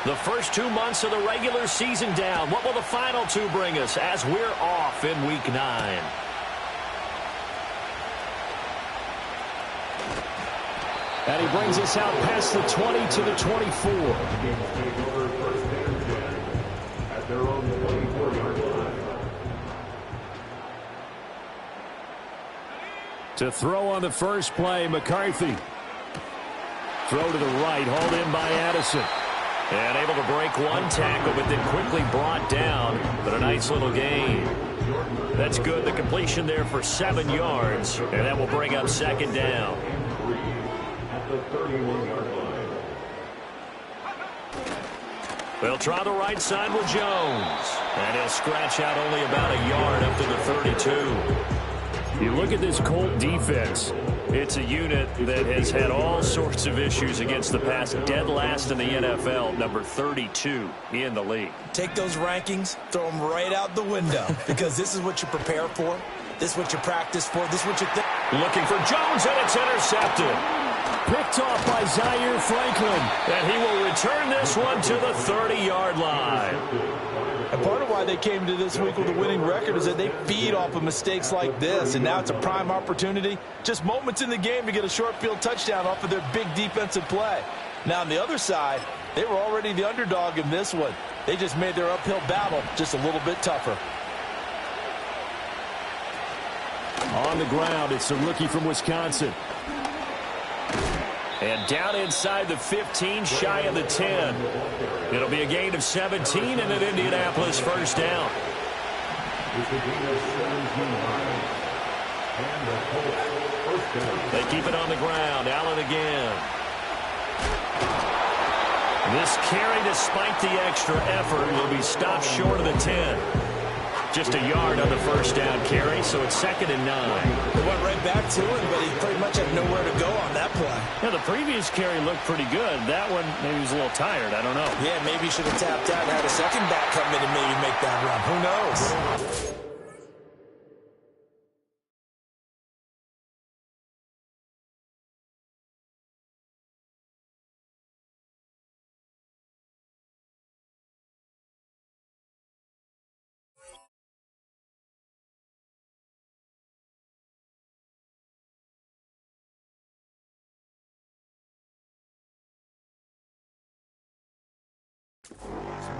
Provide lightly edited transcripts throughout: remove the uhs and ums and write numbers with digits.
The first 2 months of the regular season down. What will the final two bring us as we're off in Week 9? And he brings us out past the 20 to the 24. At their own 24-yard line. To throw on the first play, McCarthy. Throw to the right, hauled in by Addison. And able to break one tackle, but then quickly brought down. But a nice little gain. That's good. The completion there for 7 yards. And that will bring up second down. The 31-yard line. They'll try the right side with Jones. And he'll scratch out only about a yard up to the 32. You look at this Colt defense. It's a unit that has had all sorts of issues against the pass. Dead last in the NFL, number 32 in the league. Take those rankings, throw them right out the window. Because this is what you prepare for. This is what you practice for. This is what you think. Looking for Jones, and it's intercepted. Picked off by Zaire Franklin. And he will return this one to the 30-yard line. And part of why they came to this week with a winning record is that they feed off of mistakes like this. And now it's a prime opportunity. Just moments in the game to get a short field touchdown off of their big defensive play. Now on the other side, they were already the underdog in this one. They just made their uphill battle just a little bit tougher. On the ground, it's the rookie from Wisconsin. And down inside the 15, shy of the 10. It'll be a gain of 17 and an Indianapolis first down. They keep it on the ground. Allen again. This carry, despite the extra effort, will be stopped short of the 10. Just a yard on the first down carry, so it's 2nd and 9. They went right back to him, but he pretty much had nowhere to go on that play. Yeah, the previous carry looked pretty good. That one, maybe he was a little tired. I don't know. Yeah, maybe he should have tapped out and had a second back come in and maybe make that run. Who knows?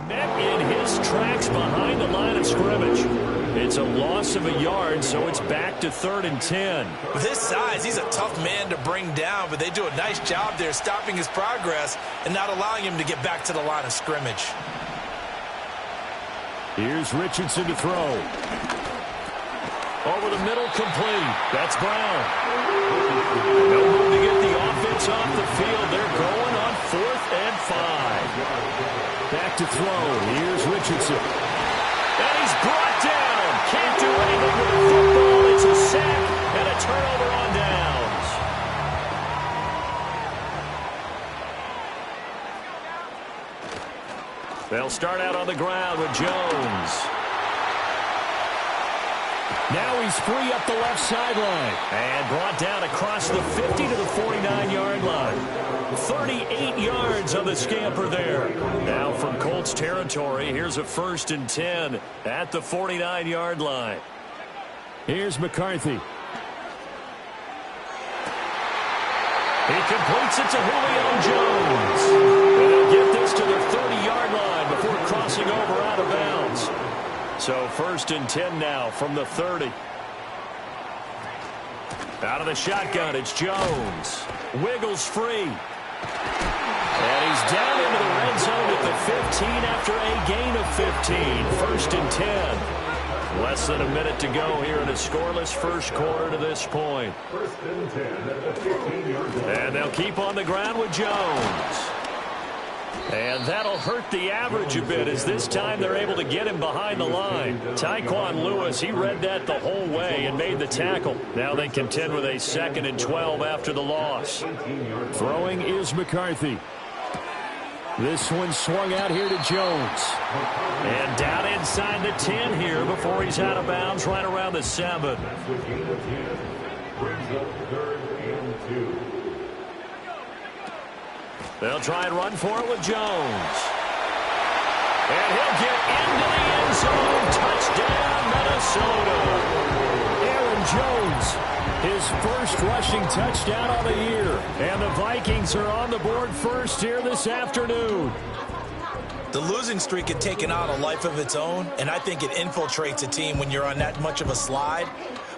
Met in his tracks behind the line of scrimmage. It's a loss of a yard, so it's back to 3rd and 10. With his size, he's a tough man to bring down, but they do a nice job there stopping his progress and not allowing him to get back to the line of scrimmage. Here's Richardson to throw. Over the middle, complete. That's Brown. No room to get the offense off the field. They're going on 4th and 5. Back to throw. Here's Richardson. And he's brought down. Can't do anything with the football. It's a sack and a turnover on downs. They'll start out on the ground with Jones. Now he's free up the left sideline. And brought down across the 50 to the 49-yard line. 38 yards on the scamper there. Now from Colts territory, here's a 1st and 10 at the 49-yard line. Here's McCarthy. He completes it to Julio Jones. And they'll get this to the 30-yard line before crossing over out of bounds. So 1st and 10 now from the 30. Out of the shotgun, it's Jones. Wiggles free. And he's down into the red zone at the 15 after a gain of 15. 1st and 10. Less than a minute to go here in a scoreless first quarter to this point. 1st and 10 at the 15-yard line. And they'll keep on the ground with Jones. And that'll hurt the average a bit as this time they're able to get him behind the line. Tyquan Lewis, he read that the whole way and made the tackle. Now they contend with a 2nd and 12 after the loss. Throwing is McCarthy. This one swung out here to Jones. And down inside the 10 here before he's out of bounds right around the 7. Brings up 3rd and 2. They'll try and run for it with Jones. And he'll get into the end zone. Touchdown, Minnesota. Aaron Jones, his first rushing touchdown on the year. And the Vikings are on the board first here this afternoon. The losing streak had taken on a life of its own, and I think it infiltrates a team when you're on that much of a slide.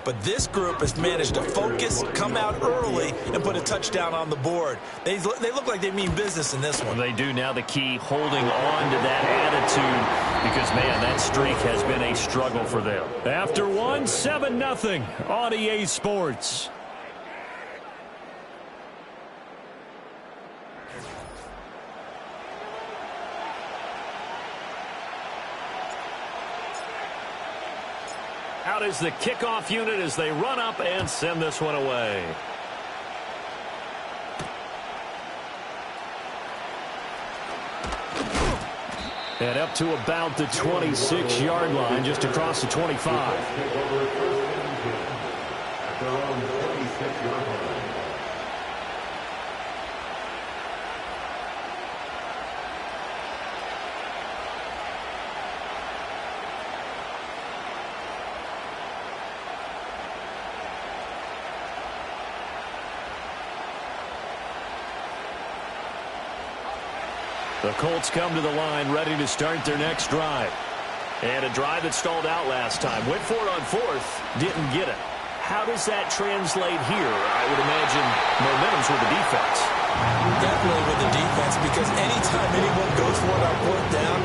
But this group has managed to focus, come out early, and put a touchdown on the board. They look like they mean business in this one. They do. Now the key, holding on to that attitude, because, man, that streak has been a struggle for them. After one, 7-0 on EA Sports. Out is the kickoff unit as they run up and send this one away. And up to about the 26-yard line, just across the 25. The Colts come to the line ready to start their next drive. And a drive that stalled out last time. Went for it on fourth, didn't get it. How does that translate here? I would imagine momentum's with the defense. Definitely with the defense, because anytime anyone goes for it on fourth down,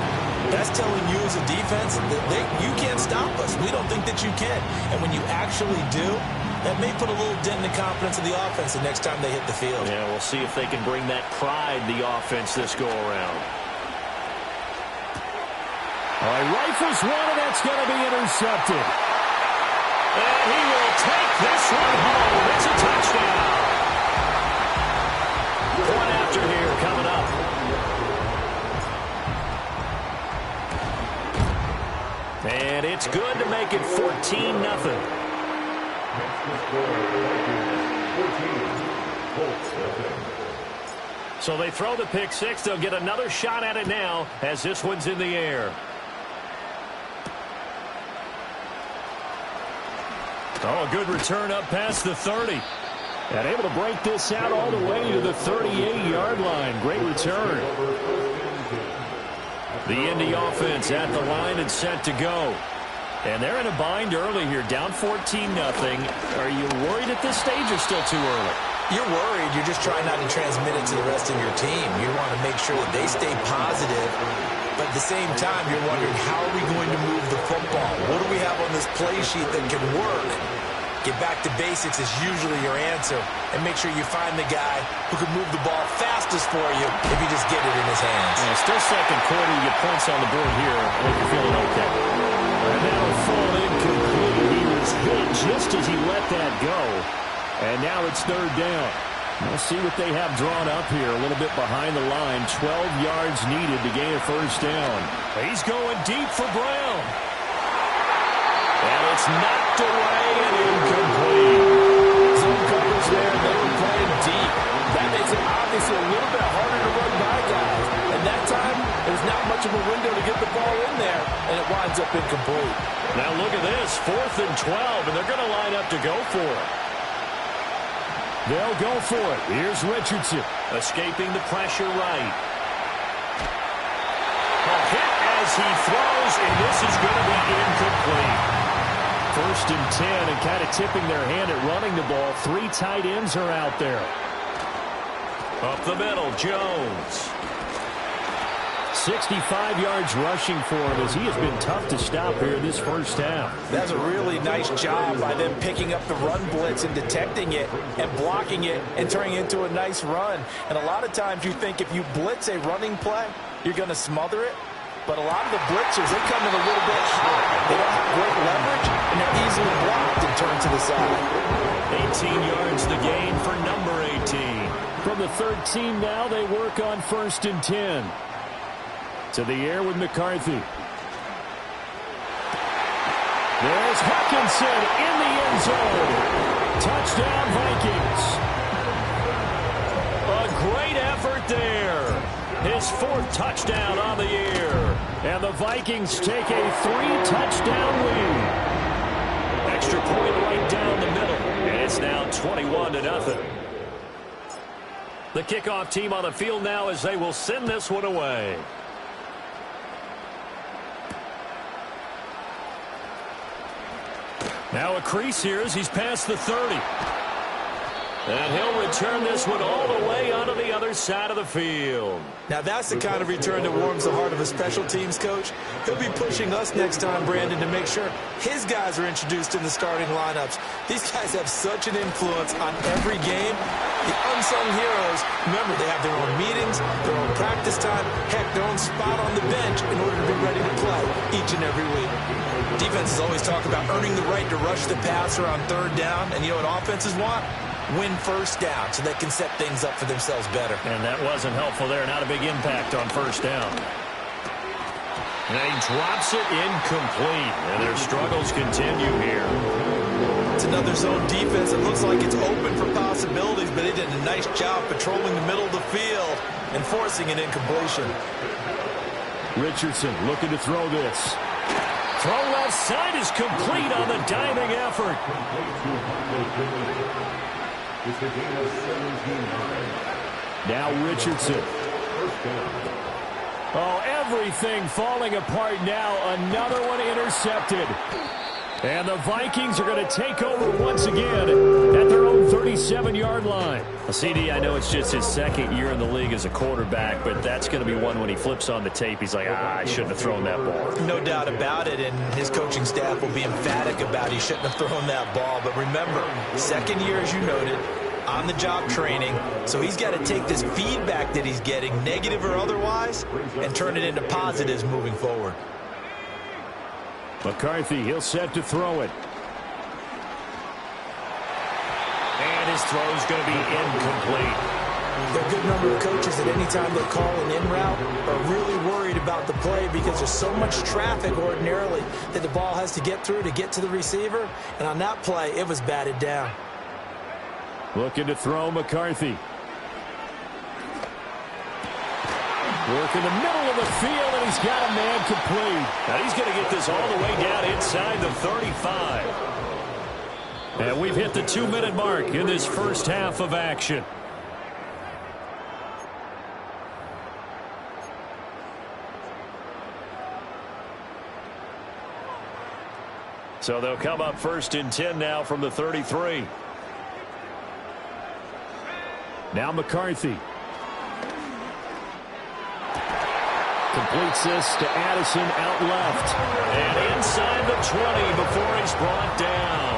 that's telling you as a defense that you can't stop us. We don't think that you can. And when you actually do, that may put a little dent in the confidence of the offense the next time they hit the field. Yeah, we'll see if they can bring that pride, the offense, this go-around. All right, rifles one, and that's going to be intercepted. And he will take this one home. It's a touchdown. One after here coming up. And it's good to make it 14-0. So they throw the pick six. They'll get another shot at it now as this one's in the air. Oh, a good return up past the 30. And able to break this out all the way to the 38-yard line. Great return. The Indy offense at the line and set to go. And they're in a bind early here, down 14-0. Are you worried at this stage or still too early? You're worried. You're just trying not to transmit it to the rest of your team. You want to make sure that they stay positive. But at the same time, you're wondering, how are we going to move the football? What do we have on this play sheet that can work? Get back to basics is usually your answer. And make sure you find the guy who can move the ball fastest for you if you just get it in his hands. Yeah, still second quarter. You get points on the board here. I think you're feeling okay. And now a fall incomplete. He was hit just as he let that go. And now it's third down. We'll see what they have drawn up here. A little bit behind the line. 12 yards needed to gain a first down. He's going deep for Brown. And it's knocked away and incomplete. Zone coverage there. They were playing deep. That makes it obviously a little bit harder to run by guys. And that time, there's not much of a window to get the ball in there. And it winds up incomplete. Now look at this. 4th and 12. And they're going to line up to go for it. They'll go for it. Here's Richardson. Escaping the pressure right. A hit as he throws, and this is going to be incomplete. 1st and 10, and kind of tipping their hand at running the ball. 3 tight ends are out there. Up the middle, Jones. 65 yards rushing for him as he has been tough to stop here this first half. That's a really nice job by them picking up the run blitz and detecting it and blocking it and turning it into a nice run. And a lot of times you think if you blitz a running play, you're going to smother it. But a lot of the blitzers, they come in a little bit high. They don't have great leverage, and they're easily blocked and turned to the side. 18 yards the gain for number 18. From the 13 now, they work on 1st and 10. To the air with McCarthy. There's Hawkinson in the end zone. Touchdown, Vikings. A great effort there. his fourth touchdown on the year. And the Vikings take a 3-touchdown lead. Extra point right down the middle. And it's now 21-0. The kickoff team on the field now as they will send this one away. Now a crease here as he's past the 30. And he'll return this one all the way onto the other side of the field. Now that's the kind of return that warms the heart of a special teams coach. He'll be pushing us next time, Brandon, to make sure his guys are introduced in the starting lineups. These guys have such an influence on every game. The unsung heroes, remember, they have their own meetings, their own practice time, heck, their own spot on the bench in order to be ready to play each and every week. Defenses always talk about earning the right to rush the passer on third down, and you know what offenses want? Win first down so they can set things up for themselves better. And that wasn't helpful there. Not a big impact on first down. And he drops it incomplete. And their struggles continue here. It's another zone defense. It looks like it's open for possibilities, but they did a nice job patrolling the middle of the field and forcing an incompletion. Richardson looking to throw this. Throw left side is complete on the diving effort. Now Richardson. Oh, everything falling apart now. Another one intercepted. And the Vikings are going to take over once again at their own 37-yard line. Well, CD, I know it's just his second year in the league as a quarterback, but that's going to be one when he flips on the tape. He's like, I shouldn't have thrown that ball. No doubt about it, and his coaching staff will be emphatic about he shouldn't have thrown that ball. But remember, second year, as you noted, on-the-job training, so he's got to take this feedback that he's getting, negative or otherwise, and turn it into positives moving forward. McCarthy, he'll set to throw it. And his throw is going to be incomplete. There are a good number of coaches that anytime they call an in route are really worried about the play because there's so much traffic ordinarily that the ball has to get through to get to the receiver. And on that play, it was batted down. Looking to throw McCarthy. Work in the middle of the field, and he's got a man complete. Now he's going to get this all the way down inside the 35. And we've hit the 2-minute mark in this first half of action. So they'll come up 1st and 10 now from the 33. Now McCarthy. Completes this to Addison out left. And inside the 20 before he's brought down.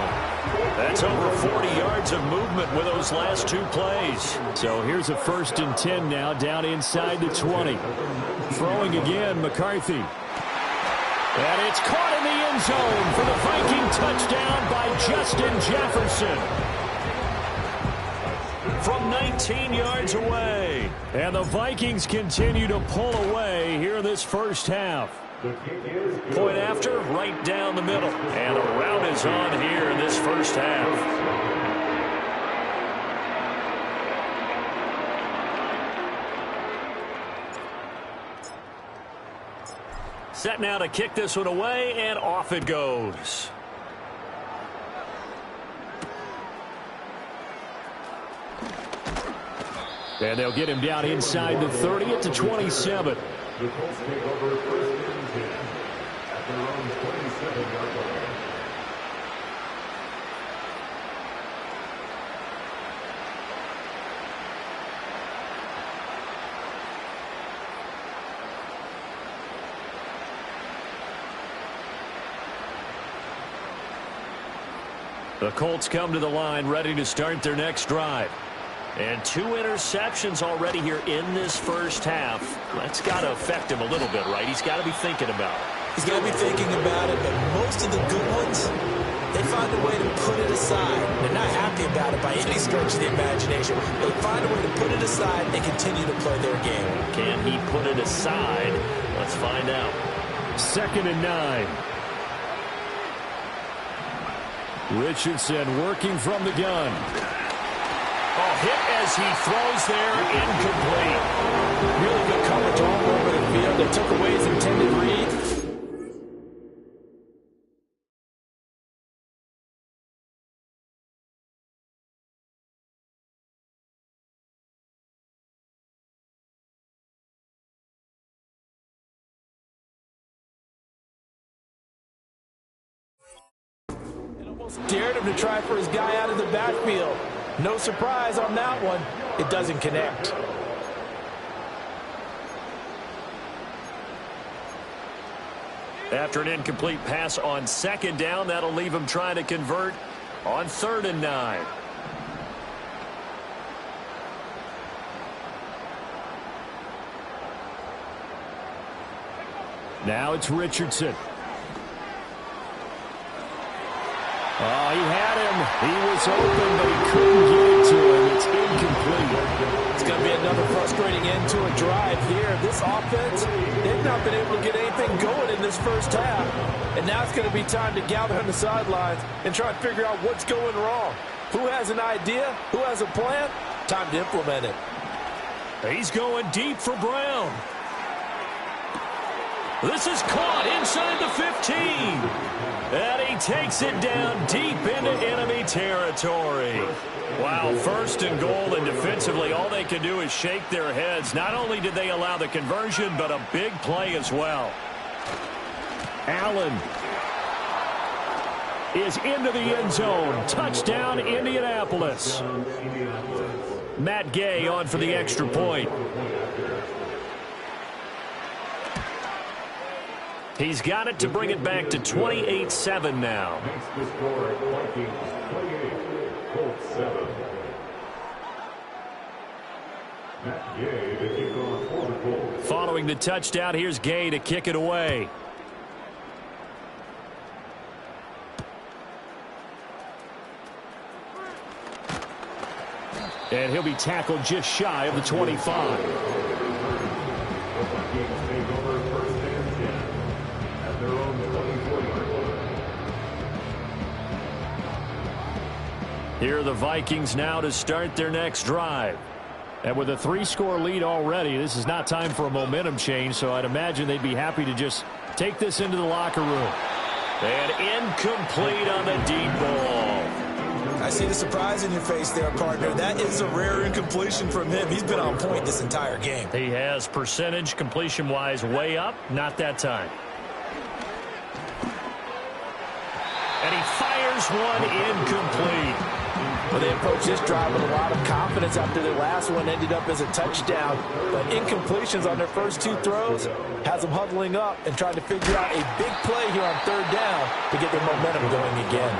That's over 40 yards of movement with those last two plays. So here's a 1st and 10 now down inside the 20. Throwing again, McCarthy. And it's caught in the end zone for the Viking touchdown by Justin Jefferson. From 19 yards away. And the Vikings continue to pull away here in this first half. Point after, right down the middle. And the rout is on here in this first half. Set now to kick this one away, and off it goes. And they'll get him down inside the 30 at the 27. The Colts take over 1st and 10 at their own 27-yard line. The Colts come to the line ready to start their next drive. And 2 interceptions already here in this first half. That's got to affect him a little bit, right? He's got to be thinking about it. He's got to be thinking about it, but most of the good ones, they find a way to put it aside. They're not happy about it by any stretch of the imagination. They find a way to put it aside and continue to play their game. Can he put it aside? Let's find out. 2nd and 9. Richardson working from the gun. Oh, hit as he throws there, incomplete. Really good coverage stormed over the field. They took away his intended read. Dared him to try for his guy out of the backfield. No surprise on that one. It doesn't connect. After an incomplete pass on second down, that'll leave him trying to convert on 3rd and 9. Now it's Richardson. Oh, he had him. He was open, but he couldn't get it to him. It's incomplete. It's going to be another frustrating end to a drive here. This offense, they've not been able to get anything going in this first half. And now it's going to be time to gather on the sidelines and try and figure out what's going wrong. Who has an idea? Who has a plan? Time to implement it. He's going deep for Brown. This is caught inside the 15. And he takes it down deep into enemy territory. Wow, 1st and goal, and defensively all they can do is shake their heads. Not only did they allow the conversion, but a big play as well. Allen is into the end zone. Touchdown, Indianapolis. Matt Gay on for the extra point. He's got it to bring it back to 28-7 now. Makes the score Vikings 28, Colts 7. Matt Gay to kick off for the Colts. Following the touchdown, here's Gay to kick it away. And he'll be tackled just shy of the 25. The Vikings take over 1st and 10 at their own 24-yard line. Here are the Vikings now to start their next drive. And with a 3-score lead already, this is not time for a momentum change, so I'd imagine they'd be happy to just take this into the locker room. And incomplete on the deep ball. I see the surprise in your face there, partner. That is a rare incompletion from him. He's been on point this entire game. He has percentage completion-wise way up. Not that time. And he fires one incomplete. Well, they approached this drive with a lot of confidence after their last one ended up as a touchdown. But incompletions on their first 2 throws has them huddling up and trying to figure out a big play here on 3rd down to get their momentum going again.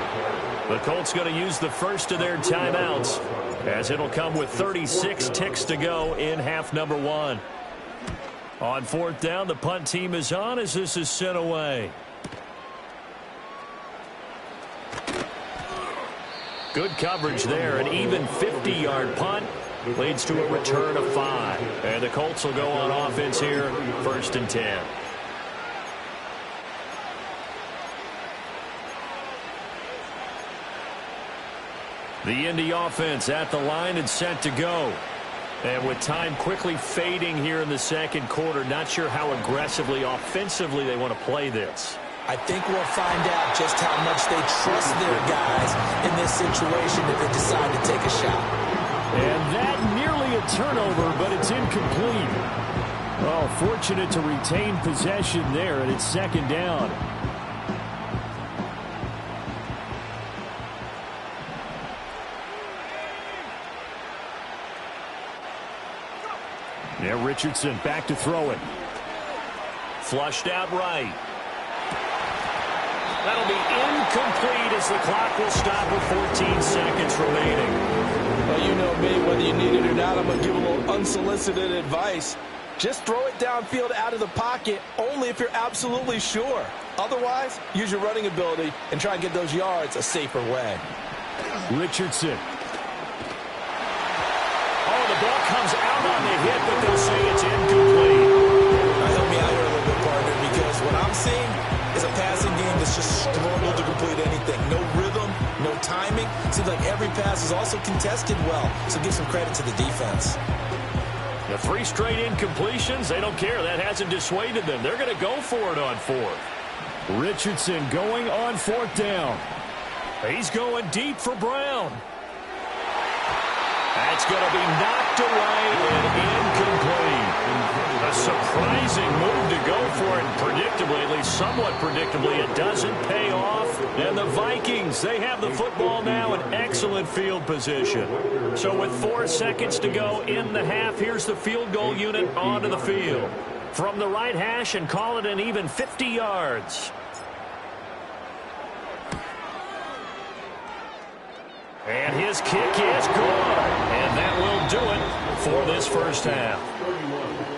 The Colts going to use the first of their timeouts as it'll come with 36 ticks to go in half number 1. On 4th down, the punt team is on as this is sent away. Good coverage there. An even 50-yard punt leads to a return of 5. And the Colts will go on offense here, 1st and 10. The Indy offense at the line and set to go. And with time quickly fading here in the second quarter, not sure how aggressively, offensively they want to play this. I think we'll find out just how much they trust their guys in this situation if they decide to take a shot. And that nearly a turnover, but it's incomplete. Oh, fortunate to retain possession there, and it's 2nd down. Yeah, Richardson back to throw it. Flushed out right. That'll be incomplete as the clock will stop with 14 seconds remaining. Well, you know me, whether you need it or not, I'm going to give a little unsolicited advice. Just throw it downfield out of the pocket only if you're absolutely sure. Otherwise, use your running ability and try and get those yards a safer way. Richardson. Oh, the ball comes out on the hit, but they'll say it's incomplete. Now, help me out here a little bit, partner, because what I'm seeing is a passing game that's just struggled to complete anything. No rhythm, no timing. Seems like every pass is also contested well, so give some credit to the defense. The 3 straight incompletions, they don't care. That hasn't dissuaded them. They're going to go for it on 4th. Richardson going on 4th down. He's going deep for Brown. That's going to be knocked away and incomplete. A surprising move to go for it. Predictably, at least somewhat predictably, it doesn't pay off. And the Vikings, they have the football now in excellent field position. So with 4 seconds to go in the half, here's the field goal unit onto the field. From the right hash and call it an even 50 yards. And his kick is good. And that will do it for this first half.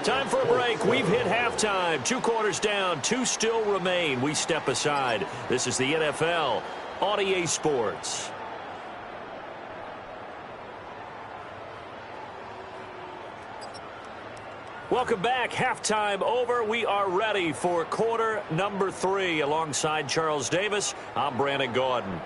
Time for a break. We've hit halftime. 2 quarters down. 2 still remain. We step aside. This is the NFL on EA Sports. Welcome back. Halftime over. We are ready for quarter number 3. Alongside Charles Davis, I'm Brandon Gaudin.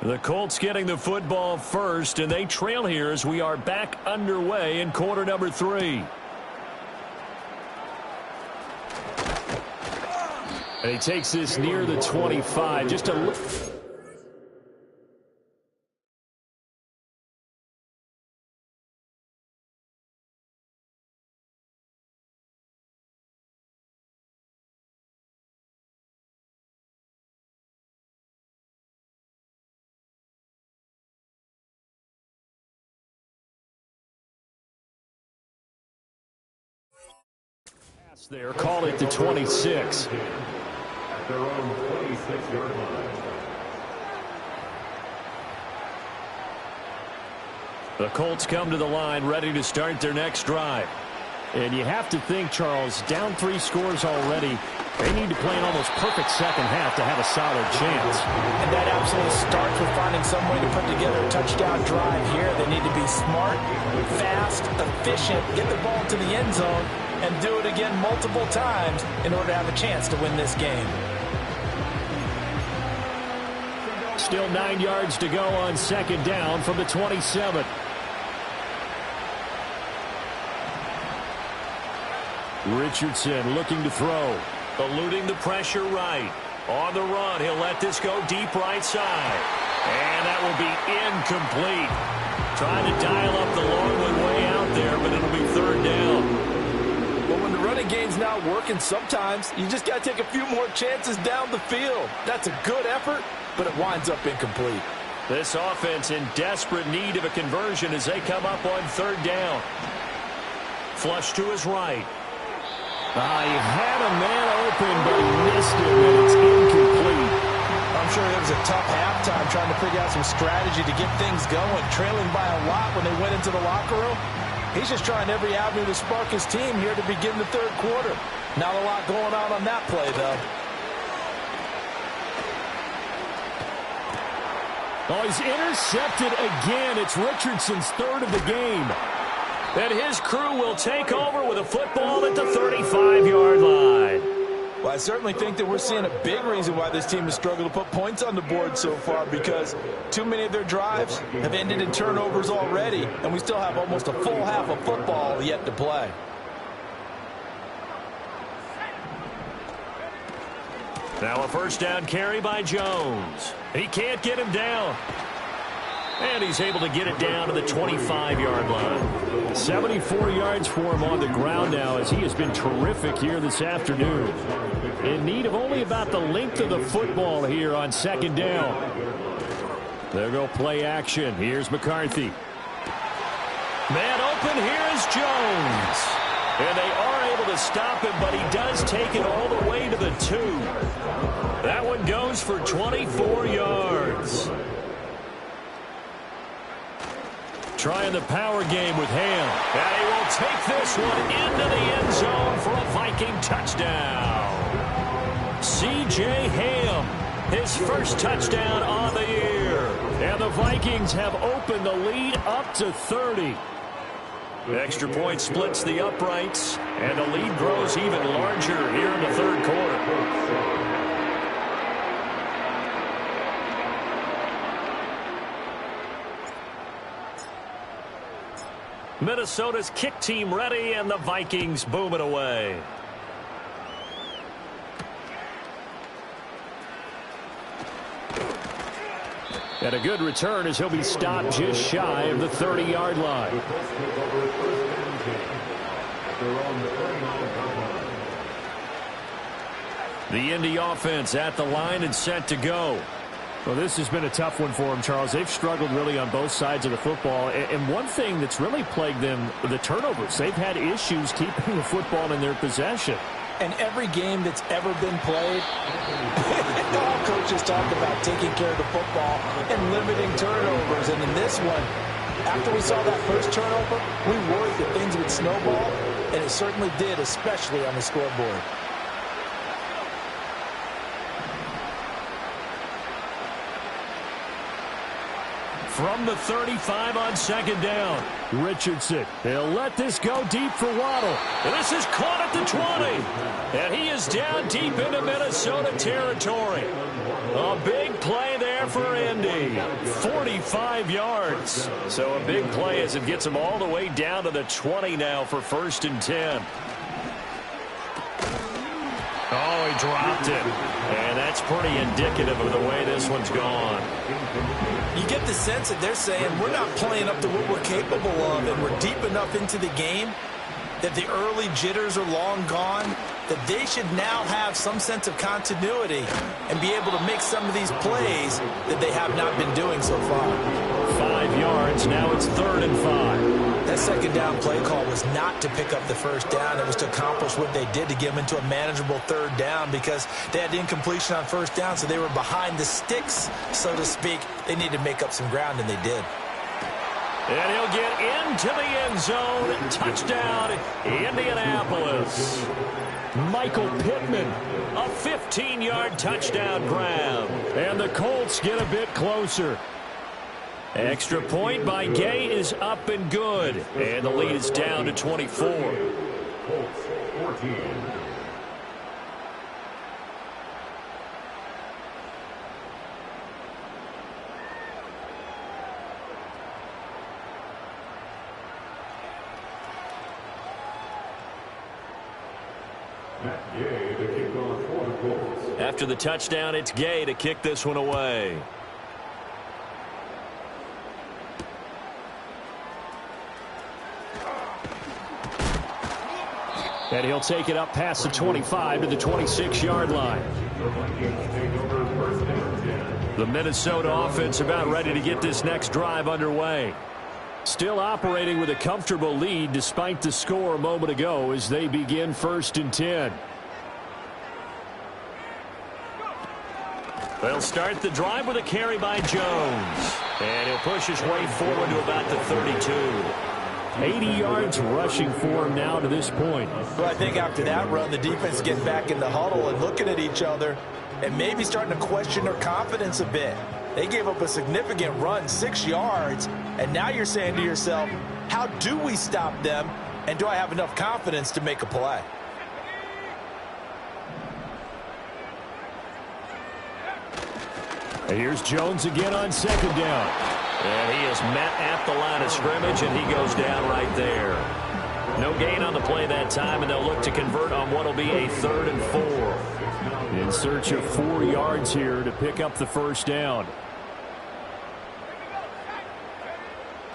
The Colts getting the football first, and they trail here as we are back underway in quarter number 3. And he takes this near the 25. Just a look. There, call it the 26. At their own 26-yard line. The Colts come to the line ready to start their next drive. And you have to think, Charles, down 3 scores already. They need to play an almost perfect second half to have a solid chance. And that absolutely starts with finding some way to put together a touchdown drive here. They need to be smart, fast, efficient, get the ball to the end zone, and do it again multiple times in order to have a chance to win this game. Still 9 yards to go on second down from the 27. Richardson looking to throw. Eluding the pressure right. On the run, he'll let this go deep right side. And that will be incomplete. Trying to dial up the long one way out there, but it'll be 3rd down. But when the running game's not working, sometimes you just got to take a few more chances down the field. That's a good effort, but it winds up incomplete. This offense in desperate need of a conversion as they come up on 3rd down. Flush to his right. He had a man open, but he missed it, and it's incomplete. I'm sure it was a tough halftime trying to figure out some strategy to get things going, trailing by a lot when they went into the locker room. He's just trying every avenue to spark his team here to begin the 3rd quarter. Not a lot going on that play, though. Oh, he's intercepted again. It's Richardson's 3rd of the game. And his crew will take over with a football at the 35-yard line. Well, I certainly think that we're seeing a big reason why this team has struggled to put points on the board so far, because too many of their drives have ended in turnovers already, and we still have almost a full half of football yet to play. Now a 1st down carry by Jones. He can't get him down. And he's able to get it down to the 25-yard line. 74 yards for him on the ground now, as he has been terrific here this afternoon. In need of only about the length of the football here on 2nd down. There go play action. Here's McCarthy. Man open, here is Jones. And they are able to stop him, but he does take it all the way to the 2. That one goes for 24 yards. Trying the power game with Ham. And he will take this one into the end zone for a Viking touchdown. C.J. Ham, his 1st touchdown on the year. And the Vikings have opened the lead up to 30. Extra point splits the uprights, and the lead grows even larger here in the third quarter. Minnesota's kick team ready, and the Vikings boom it away. And a good return as he'll be stopped just shy of the 30-yard line. The Indy offense at the line and set to go. Well, this has been a tough one for them, Charles. They've struggled really on both sides of the football. And one thing that's really plagued them, the turnovers. They've had issues keeping the football in their possession. And every game that's ever been played, all coaches talk about taking care of the football and limiting turnovers. And in this one, after we saw that first turnover, we worried that things would snowball, and it certainly did, especially on the scoreboard. From the 35 on second down. Richardson, he'll let this go deep for Waddle. And this is caught at the 20. And he is down deep into Minnesota territory. A big play there for Indy. 45 yards. So a big play as it gets him all the way down to the 20 now for 1st and 10. Oh, he dropped it. And that's pretty indicative of the way this one's gone. You get the sense that they're saying we're not playing up to what we're capable of, and we're deep enough into the game that the early jitters are long gone, that they should now have some sense of continuity and be able to make some of these plays that they have not been doing so far. 5 yards. Now it's 3rd and 5. That second down play call was not to pick up the first down. It was to accomplish what they did, to get them into a manageable 3rd down, because they had incompletion on 1st down, so they were behind the sticks, so to speak. They needed to make up some ground, and they did. And he'll get into the end zone. Touchdown, Indianapolis. Michael Pittman. A 15-yard touchdown grab. And the Colts get a bit closer. Extra point by Gay is up and good. And the lead is down to 24. Colts 14. Gay to kick off for the Colts. After the touchdown, it's Gay to kick this one away. And he'll take it up past the 25 to the 26-yard line. The Minnesota offense about ready to get this next drive underway. Still operating with a comfortable lead despite the score a moment ago as they begin 1st and 10. They'll start the drive with a carry by Jones. And he'll push his way forward to about the 32. 80 yards rushing for him now to this point. Well, I think after that run, the defense getting back in the huddle and looking at each other and maybe starting to question their confidence a bit. They gave up a significant run, 6 yards, and now you're saying to yourself, how do we stop them, and do I have enough confidence to make a play? And here's Jones again on second down. And he is met at the line of scrimmage, and he goes down right there. No gain on the play that time, and they'll look to convert on what will be a 3rd and 4. In search of 4 yards here to pick up the first down.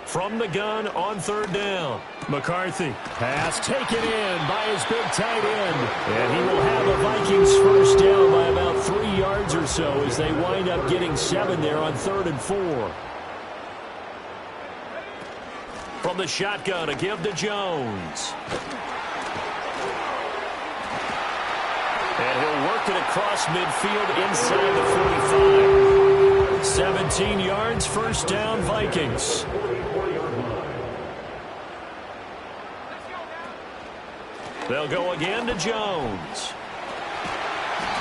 From the gun on 3rd down. McCarthy. Pass taken in by his big tight end. And he will have the Vikings first down by about 3 yards or so as they wind up getting 7 there on 3rd and 4. From the shotgun, a give to Jones. And he'll work it across midfield inside the 45. 17 yards, first down, Vikings. They'll go again to Jones.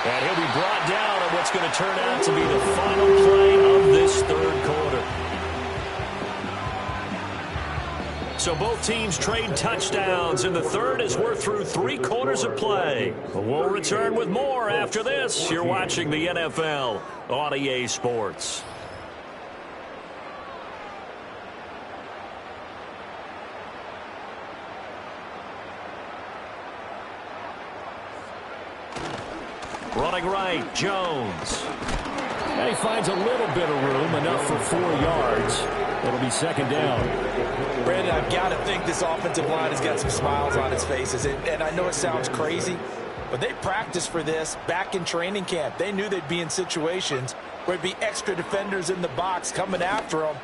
And he'll be brought down on what's going to turn out to be the final play of this third quarter. So both teams trade touchdowns in the third as we're through 3 quarters of play. We'll return with more after this. You're watching the NFL on EA Sports. Running right, Jones. And he finds a little bit of room, enough for 4 yards. It'll be second down. Brandon, I've got to think this offensive line has got some smiles on its faces. And I know it sounds crazy, but they practiced for this back in training camp. They knew they'd be in situations where there'd be extra defenders in the box coming after them,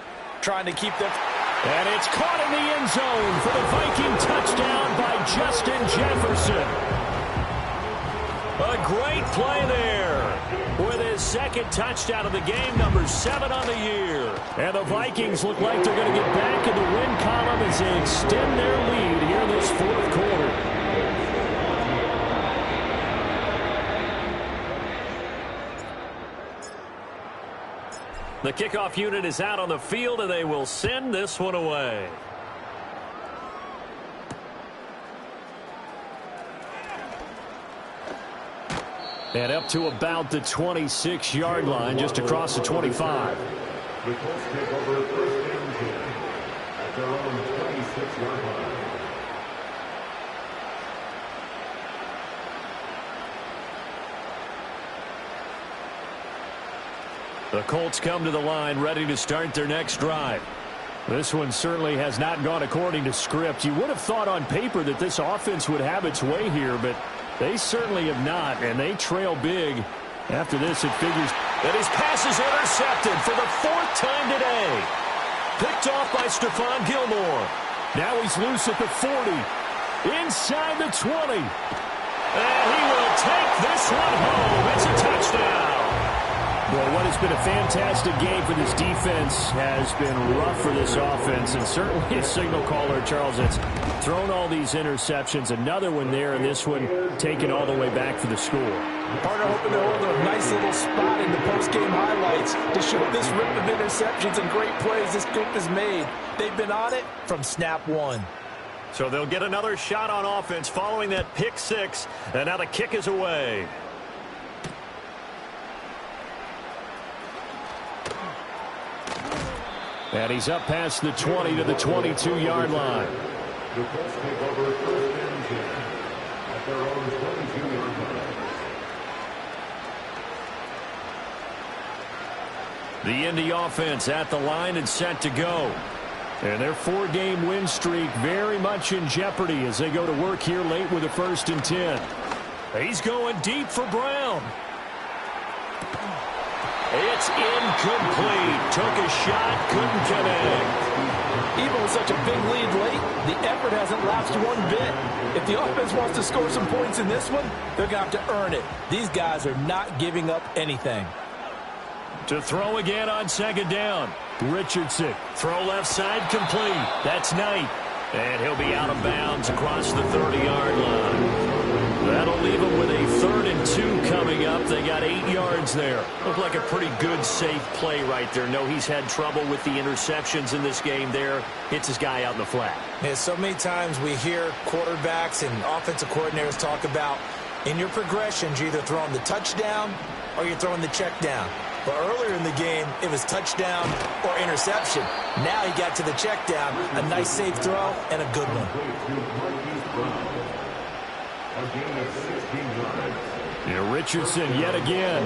trying to keep them. And it's caught in the end zone for the Viking touchdown by Justin Jefferson. A great play there with his second touchdown of the game, number 7 on the year. And the Vikings look like they're going to get back in the win column as they extend their lead here in this fourth quarter. The kickoff unit is out on the field, and they will send this one away. And up to about the 26-yard line, just across the 25. The Colts take over first and 10 at their own 26-yard line. The Colts come to the line ready to start their next drive. This one certainly has not gone according to script. You would have thought on paper that this offense would have its way here, but they certainly have not, and they trail big. After this, it figures that his pass is intercepted for the 4th time today. Picked off by Stephon Gilmore. Now he's loose at the 40, inside the 20. And he will take this one home. It's a touchdown. Well, what has been a fantastic game for this defense has been rough for this offense, and certainly a signal caller, Charles, that's thrown all these interceptions. Another one there, and this one taken all the way back for the score. Partner hoping to hold a nice little spot in the post-game highlights to show this rip of interceptions and great plays this group has made. They've been on it from snap one. So they'll get another shot on offense following that pick 6, and now the kick is away. And he's up past the 20 to the 22-yard line. The Colts take over first and 10 at their own 22-yard line. The Indy offense at the line and set to go. And their 4-game win streak very much in jeopardy as they go to work here late with a 1st and 10. He's going deep for Brown. It's incomplete. Took a shot, couldn't connect. Even with such a big lead late, the effort hasn't lapsed one bit. If the offense wants to score some points in this one, they're going to have to earn it. These guys are not giving up anything. To throw again on second down. Richardson. Throw left side complete. That's Knight. And he'll be out of bounds across the 30-yard line. That'll leave them with a 3rd and 2 coming up. They got 8 yards there. Looked like a pretty good, safe play right there. No, he's had trouble with the interceptions in this game there. Hits his guy out in the flat. Yeah, so many times we hear quarterbacks and offensive coordinators talk about in your progressions, you're either throwing the touchdown or you're throwing the check down. But earlier in the game, it was touchdown or interception. Now he got to the check down, a nice safe throw, and a good one. A gain of 16 yards. Yeah, Richardson yet again.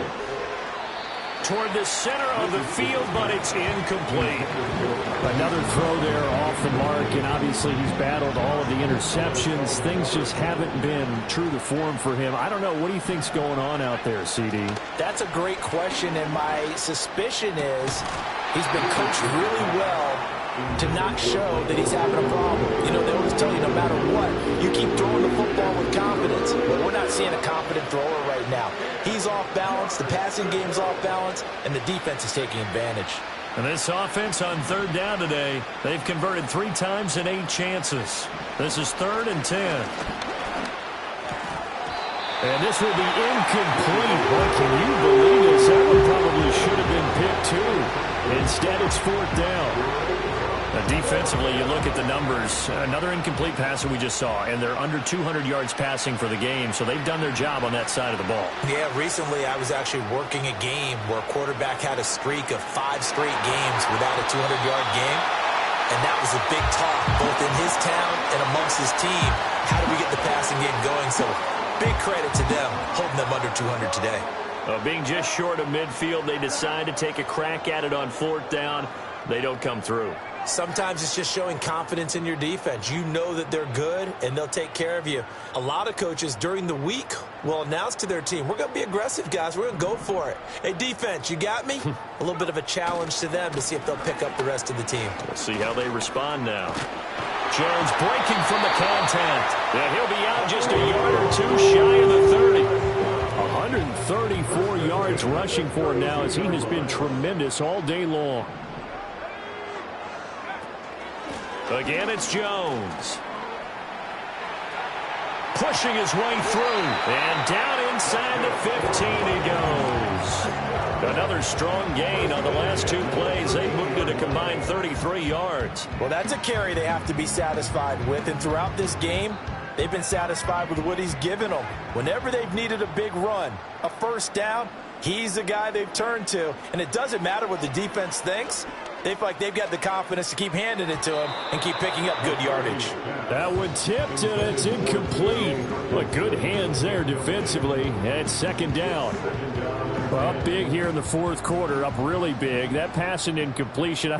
Toward the center of the field, but it's incomplete. Another throw there off the mark, and obviously he's battled all of the interceptions. Things just haven't been true to form for him. I don't know. What do you think's going on out there, CD? That's a great question, and my suspicion is he's been coached really well to not show that he's having a problem. You know, they always tell you no matter what, you keep throwing the football with confidence. But we're not seeing a confident thrower right now. He's off balance, the passing game's off balance, and the defense is taking advantage. And this offense on 3rd down today, they've converted 3 times in 8 chances. This is 3rd and 10. And this will be incomplete. Boy, can you believe this? That one probably should have been picked too. Instead, it's 4th down. Defensively, you look at the numbers. Another incomplete pass that we just saw, and they're under 200 yards passing for the game, so they've done their job on that side of the ball. Yeah, recently I was actually working a game where a quarterback had a streak of 5 straight games without a 200-yard game, and that was a big talk both in his town and amongst his team. How do we get the passing game going? So big credit to them holding them under 200 today. Being just short of midfield, they decide to take a crack at it on 4th down. They don't come through. Sometimes it's just showing confidence in your defense. You know that they're good, and they'll take care of you. A lot of coaches during the week will announce to their team, we're going to be aggressive, guys. We're going to go for it. Hey, defense, you got me? A little bit of a challenge to them to see if they'll pick up the rest of the team. We'll see how they respond now. Jones breaking from the contact. Yeah, he'll be out just a yard or 2 shy of the 30. 134 yards rushing for him now, as he has been tremendous all day long. Again, it's Jones. Pushing his way through. And down inside the 15 he goes. Another strong gain on the last 2 plays. They moved it a combined 33 yards. Well, that's a carry they have to be satisfied with. And throughout this game, they've been satisfied with what he's given them. Whenever they've needed a big run, a 1st down, he's the guy they've turned to. And it doesn't matter what the defense thinks. They feel like they've got the confidence to keep handing it to him and keep picking up good yardage. That one tipped, and it's incomplete. But good hands there defensively at 2nd down. Well, up big here in the 4th quarter, up really big. That pass and incompletion,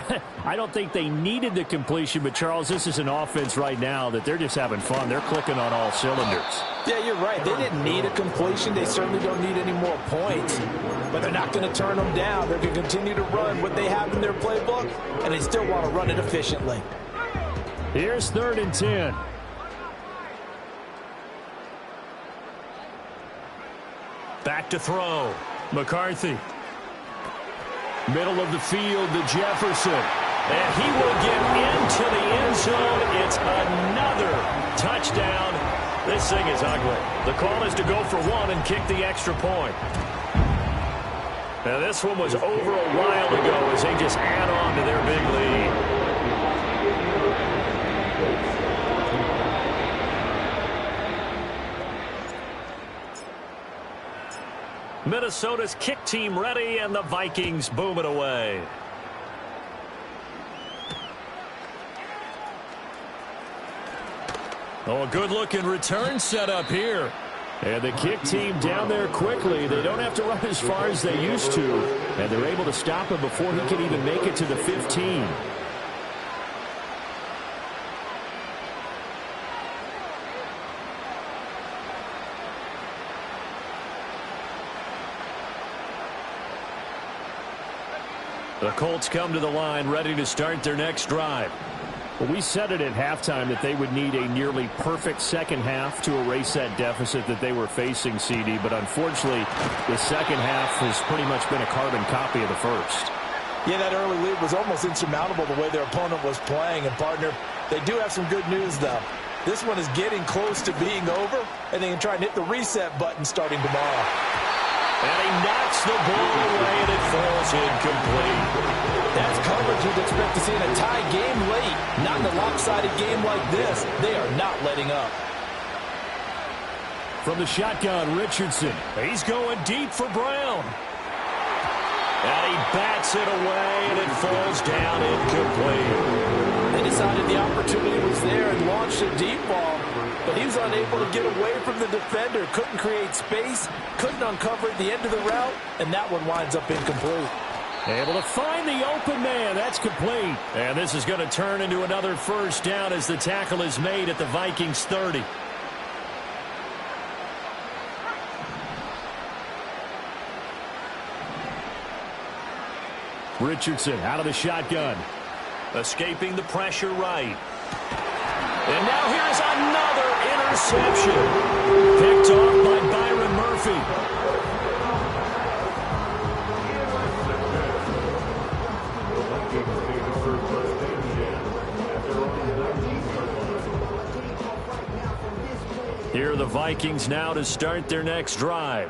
I don't think they needed the completion, but, Charles, this is an offense right now that they're just having fun. They're clicking on all cylinders. Yeah, you're right. They didn't need a completion. They certainly don't need any more points. But they're not going to turn them down. They're going to continue to run what they have in their playbook, and they still want to run it efficiently. Here's 3rd and 10. Back to throw. McCarthy. Middle of the field to Jefferson. And he will get into the end zone. It's another touchdown. This thing is ugly. The call is to go for 1 and kick the extra point. Now, this one was over a while ago as they just add on to their big lead. Minnesota's kick team ready, and the Vikings boom it away. Oh, a good-looking return set up here. And the kick team down there quickly. They don't have to run as far as they used to. And they're able to stop him before he can even make it to the 15. The Colts come to the line ready to start their next drive. Well, we said it at halftime that they would need a nearly perfect second half to erase that deficit that they were facing, CD. But unfortunately, the second half has pretty much been a carbon copy of the first. Yeah, that early lead was almost insurmountable the way their opponent was playing. And, partner, they do have some good news, though. This one is getting close to being over, and they can try and hit the reset button starting tomorrow. And he knocks the ball away, and it falls incomplete. That's coverage you'd expect to see in a tie game late. Not in a lopsided game like this. They are not letting up. From the shotgun, Richardson. He's going deep for Brown. And he bats it away, and it falls down incomplete. They decided the opportunity was there and launched a deep ball, but he was unable to get away from the defender. Couldn't create space, couldn't uncover at the end of the route, and that one winds up incomplete. Able to find the open man. That's complete. And this is going to turn into another first down as the tackle is made at the Vikings 30. Richardson out of the shotgun. Escaping the pressure right. And now here's another interception. Picked off by Byron Murphy. Here are the Vikings now to start their next drive.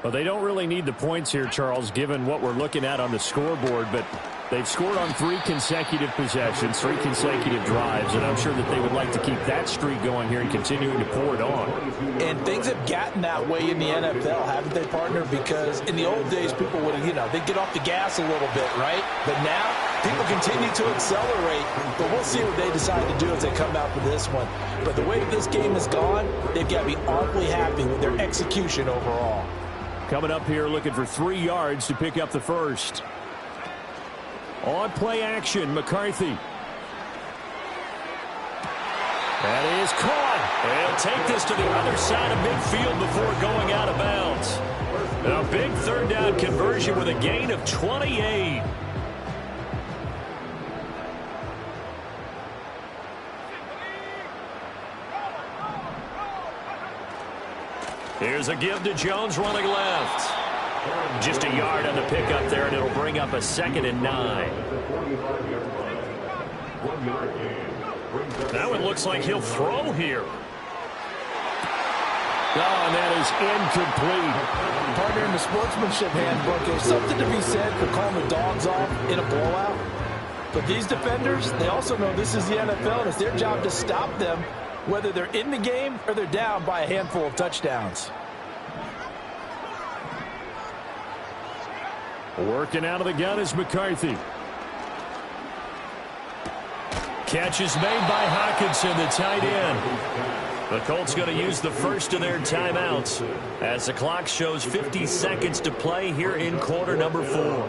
Well, they don't really need the points here, Charles, given what we're looking at on the scoreboard, but They've scored on 3 consecutive possessions, 3 consecutive drives, and I'm sure that they would like to keep that streak going here and continuing to pour it on. And things have gotten that way in the NFL, haven't they, partner? Because in the old days, people would have, they'd get off the gas a little bit, right? But now, people continue to accelerate, but we'll see what they decide to do as they come out with this one. But the way that this game has gone, they've got to be awfully happy with their execution overall. Coming up here looking for 3 yards to pick up the first. On play action, McCarthy. That is caught. They'll take this to the other side of midfield before going out of bounds. A big third down conversion with a gain of 28. Here's a give to Jones running left. Just a yard on the pickup there, and it'll bring up a 2nd and 9. That one looks like he'll throw here. Oh, and that is incomplete. Partner, in the sportsmanship handbook, there's something to be said for calling the dogs off in a blowout. But these defenders, they also know this is the NFL, and it's their job to stop them, whether they're in the game or they're down by a handful of touchdowns. Working out of the gun is McCarthy. Catch is made by Hockenson, the tight end. The Colts going to use the first of their timeouts as the clock shows 50 seconds to play here in quarter number 4.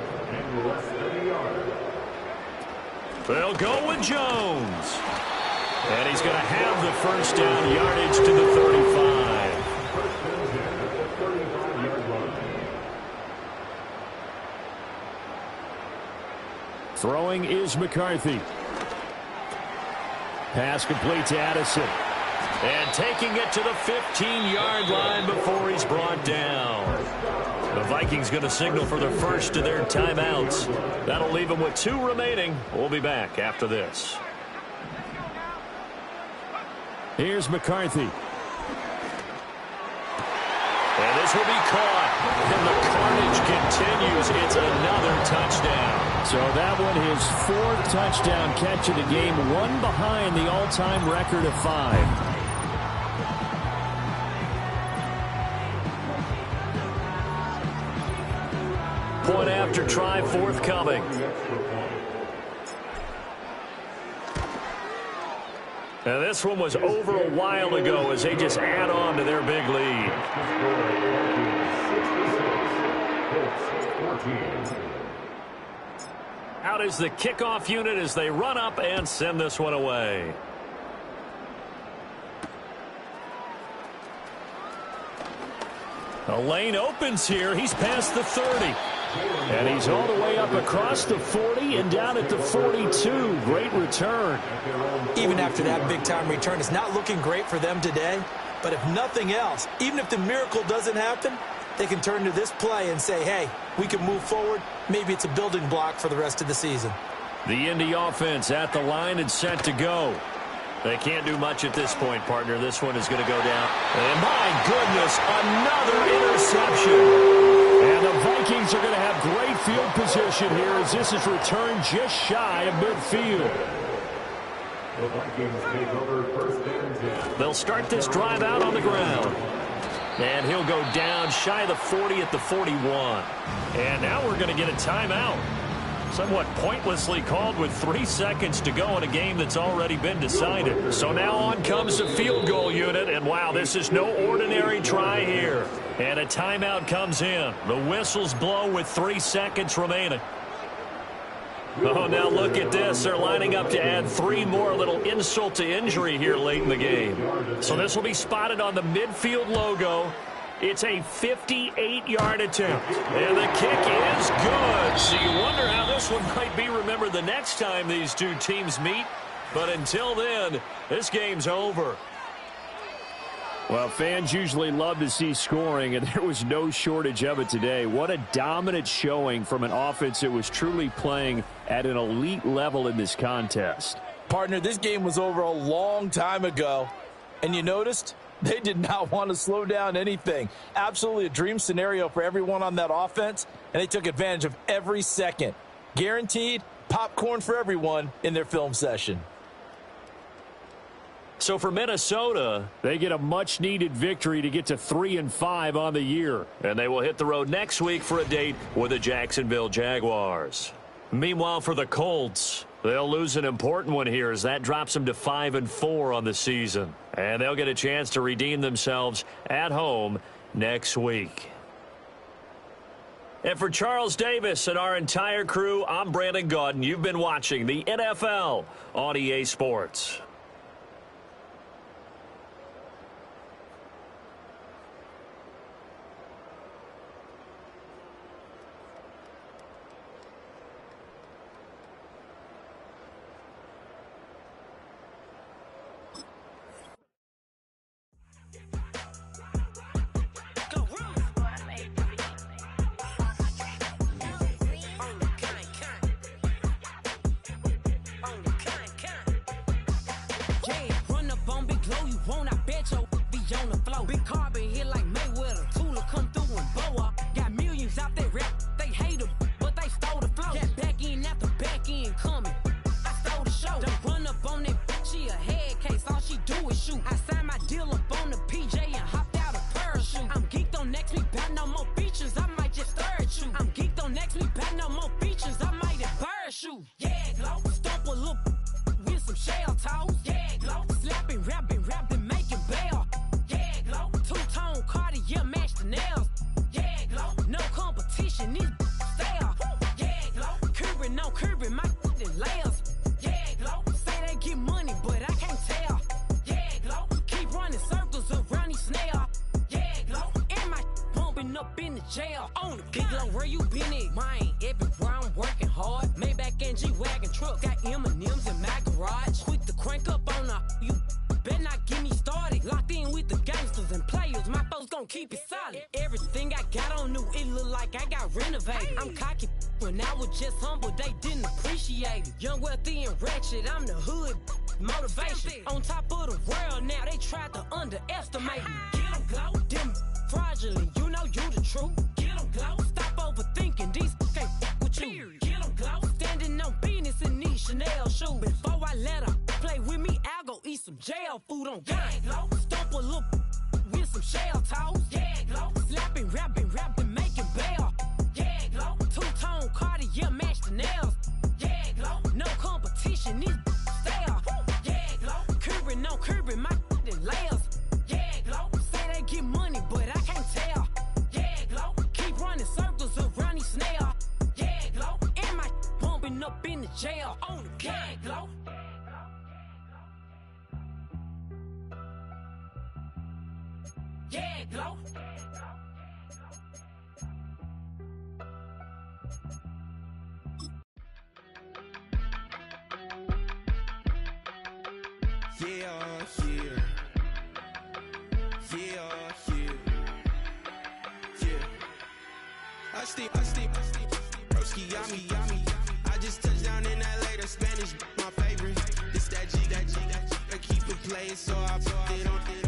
They'll go with Jones. And he's going to have the first down, yardage to the 35. Throwing is McCarthy. Pass complete to Addison. And taking it to the 15-yard line before he's brought down. The Vikings going to signal for the first of their timeouts. That'll leave them with 2 remaining. We'll be back after this. Here's McCarthy. And this will be caught. And the carnage continues. It's another touchdown. So that one, his 4th touchdown catch of the game, 1 behind the all-time record of 5. Point after try forthcoming. Now this one was over a while ago as they just add on to their big lead. Out is the kickoff unit as they run up and send this one away. The lane opens here. He's past the 30. And he's all the way up across the 40 and down at the 42. Great return. Even after that big-time return, it's not looking great for them today. But if nothing else, even if the miracle doesn't happen, they can turn to this play and say, hey, we can move forward. Maybe it's a building block for the rest of the season. The Indy offense at the line and set to go. They can't do much at this point, partner. This one is going to go down. And my goodness, another interception. And the Vikings are going to have great field position here as this is returned just shy of midfield. The Vikings take over 1st and 10. They'll start this drive out on the ground. And he'll go down shy of the 40 at the 41. And now we're going to get a timeout. Somewhat pointlessly called with 3 seconds to go in a game that's already been decided. So now on comes the field goal unit. And wow, this is no ordinary try here. And a timeout comes in. The whistles blow with 3 seconds remaining. Oh, now look at this. They're lining up to add 3 more, a little insult to injury here late in the game. So this will be spotted on the midfield logo. It's a 58-yard attempt. And the kick is good. So you wonder how this one might be remembered the next time these 2 teams meet. But until then, this game's over. Well, fans usually love to see scoring, and there was no shortage of it today. What a dominant showing from an offense that was truly playing at an elite level in this contest. Partner, this game was over a long time ago, and you noticed they did not want to slow down anything. Absolutely a dream scenario for everyone on that offense, and they took advantage of every second. Guaranteed, Popcorn for everyone in their film session. So for Minnesota, they get a much-needed victory to get to 3-5 on the year. And they will hit the road next week for a date with the Jacksonville Jaguars. Meanwhile, for the Colts, they'll lose an important one here as that drops them to 5-4 on the season. And they'll get a chance to redeem themselves at home next week. And for Charles Davis and our entire crew, I'm Brandon Gaudin. You've been watching the NFL on EA Sports. Keep it solid. Everything I got on new, it look like I got renovated. I'm cocky when I was just humble, they didn't appreciate it. Young, wealthy, and ratchet, I'm the hood motivation. On top of the world now, they tried to underestimate me. Get them glow, them fraudulent, you know you the truth. Get them glow, stop overthinking, these can't fuck with you. Get them glow, standing on business in these Chanel shoes. Before I let her play with me, I'll go eat some jail food on gang. Stomp a little with some shell toes. Yeah, glow. Slapping, rapping, making bail. Yeah, glow. Two-tone Cartier match the nails. Yeah, glow. No competition, these stale. Yeah, glow. Curbing, no curbing, my layers. Yeah, glow. Say they get money, but I can't tell. Yeah, glow. Keep running circles around these snails. Yeah, glow. And my bumping up in the jail. On the gang, glow. Yeah, glow. I steam, broski, yummy. I just touched down in LA, the Spanish, my favorite. This that G, I keep it playing, so I put it on.